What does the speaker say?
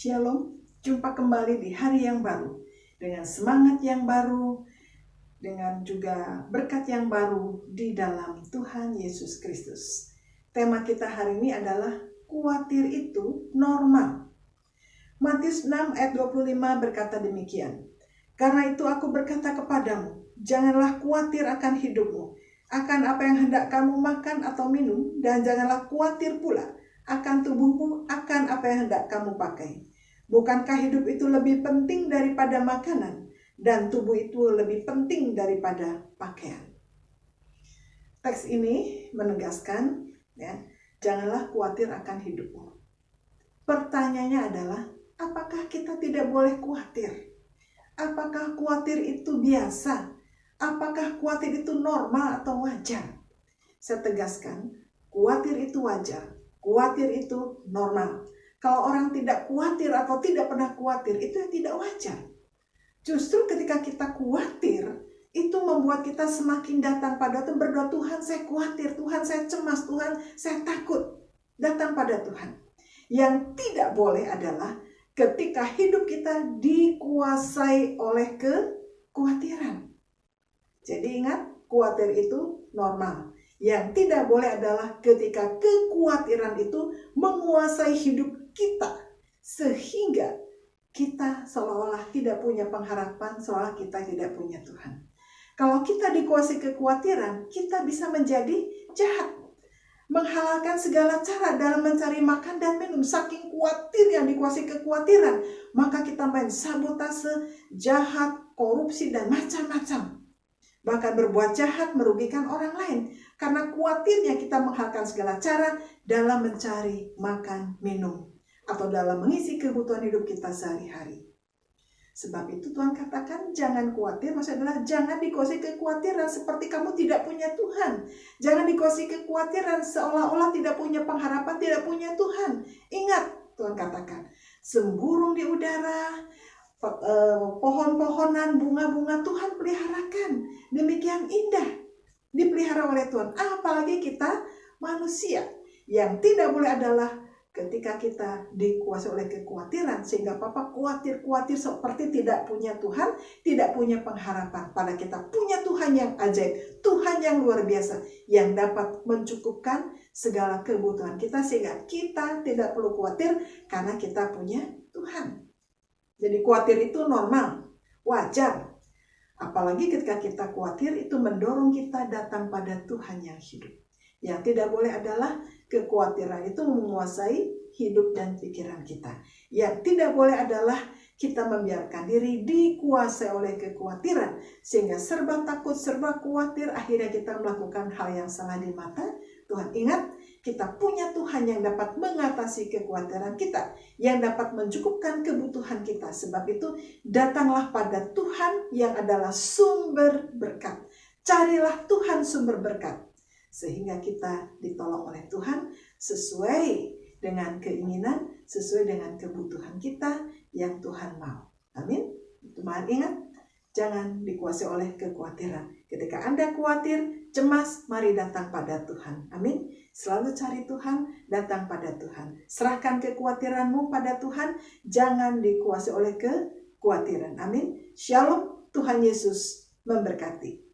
Shalom, jumpa kembali di hari yang baru, dengan semangat yang baru, dengan juga berkat yang baru di dalam Tuhan Yesus Kristus. Tema kita hari ini adalah khawatir itu normal. Matius 6 ayat 25 berkata demikian. Karena itu aku berkata kepadamu, janganlah khawatir akan hidupmu, akan apa yang hendak kamu makan atau minum, dan janganlah khawatir pula akan tubuhmu, akan apa yang hendak kamu pakai. Bukankah hidup itu lebih penting daripada makanan, dan tubuh itu lebih penting daripada pakaian? Teks ini menegaskan, janganlah khawatir akan hidupmu. Pertanyaannya adalah, apakah kita tidak boleh khawatir? Apakah khawatir itu biasa? Apakah khawatir itu normal atau wajar? Saya tegaskan, khawatir itu wajar. Khawatir itu normal. Kalau orang tidak khawatir atau tidak pernah khawatir, itu yang tidak wajar. Justru ketika kita khawatir, itu membuat kita semakin datang pada Tuhan, berdoa, Tuhan saya khawatir, Tuhan saya cemas, Tuhan saya takut. Datang pada Tuhan. Yang tidak boleh adalah ketika hidup kita dikuasai oleh kekhawatiran. Jadi ingat, khawatir itu normal. Yang tidak boleh adalah ketika kekhawatiran itu menguasai hidup kita. Sehingga kita seolah-olah tidak punya pengharapan, seolah kita tidak punya Tuhan. Kalau kita dikuasai kekhawatiran, kita bisa menjadi jahat. Menghalalkan segala cara dalam mencari makan dan minum. Saking khawatir yang dikuasai kekhawatiran, maka kita main sabotase, jahat, korupsi, dan macam-macam. Bahkan berbuat jahat merugikan orang lain. Karena khawatirnya kita menghalalkan segala cara dalam mencari makan, minum. Atau dalam mengisi kebutuhan hidup kita sehari-hari. Sebab itu Tuhan katakan jangan khawatir. Maksudnya adalah jangan dikuasai kekhawatiran seperti kamu tidak punya Tuhan. Jangan dikuasai kekhawatiran seolah-olah tidak punya pengharapan, tidak punya Tuhan. Ingat Tuhan katakan, semburung di udara, pohon-pohonan, bunga-bunga Tuhan peliharakan. Demikian indah dipelihara oleh Tuhan. Apalagi kita manusia. Yang tidak boleh adalah ketika kita dikuasai oleh kekhawatiran, sehingga Papa khawatir seperti tidak punya Tuhan, tidak punya pengharapan. Pada kita punya Tuhan yang ajaib, Tuhan yang luar biasa, yang dapat mencukupkan segala kebutuhan kita, sehingga kita tidak perlu khawatir karena kita punya Tuhan. Jadi khawatir itu normal, wajar. Apalagi ketika kita khawatir, itu mendorong kita datang pada Tuhan yang hidup. Yang tidak boleh adalah kekhawatiran itu menguasai hidup dan pikiran kita. Yang tidak boleh adalah kita membiarkan diri dikuasai oleh kekhawatiran. Sehingga serba takut, serba khawatir, akhirnya kita melakukan hal yang salah di mata Tuhan. Ingat, kita punya Tuhan yang dapat mengatasi kekhawatiran kita, yang dapat mencukupkan kebutuhan kita. Sebab itu, datanglah pada Tuhan yang adalah sumber berkat. Carilah Tuhan sumber berkat. Sehingga kita ditolong oleh Tuhan sesuai dengan keinginan, sesuai dengan kebutuhan kita yang Tuhan mau. Amin. Teman ingat, jangan dikuasai oleh kekhawatiran. Ketika Anda khawatir, cemas, mari datang pada Tuhan. Amin. Selalu cari Tuhan, datang pada Tuhan. Serahkan kekhawatiranmu pada Tuhan, jangan dikuasai oleh kekhawatiran. Amin. Shalom, Tuhan Yesus memberkati.